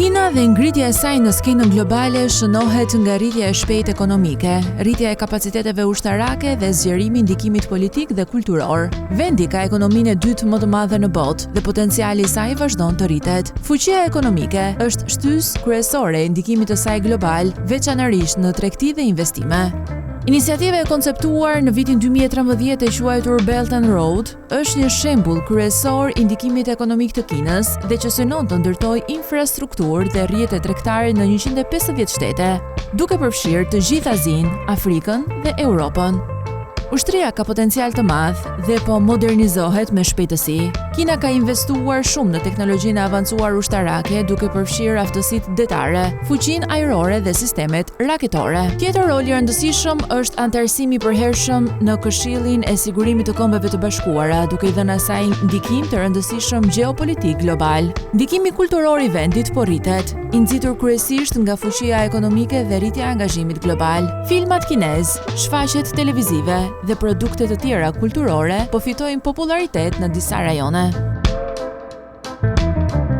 Kina dhe ngritja e saj në skenën globale shënohet nga rritja e shpejtë ekonomike, rritja e kapaciteteve ushtarake dhe zgjerimi i ndikimit politik dhe kulturor. Vendi ka ekonominë e dytë më të madhe në botë dhe potenciali i saj vazhdon të rritet. Fuqia ekonomike është shtysë kryesore e ndikimit të saj global, veçanërisht në tregti dhe investime. Iniciativa e konceptuar në vitin 2013 e quajtur Belt and Road është një shembull kryesor i ndikimit ekonomik të Kinës dhe që synon të ndërtojë infrastrukturë dhe rrjete tregtare në 150 shtete, duke përfshirë të gjithë Azinë, Afrikën dhe Europën. Ushtria ka potencial të madh dhe po modernizohet me shpejtësi. Kina ka investuar shumë në teknologjinë e avancuar ushtarake duke përfshirë aftësitë detare, fuqinë ajrore dhe sistemet raketore. Tjetër rol i rëndësishëm është anëtarësimi i përhershëm në Këshillin e Sigurimit të Kombeve të Bashkuara, duke i dhënë asaj ndikim të rëndësishëm gjeopolitik global. Ndikimi kulturor i vendit po rritet, i nxitur kryesisht nga fuqia ekonomike dhe rritja e angazhimit global. Filmat kinez, shfaqjet televizive dhe produkte të tjera kulturore po fitojnë popularitet në disa rajone.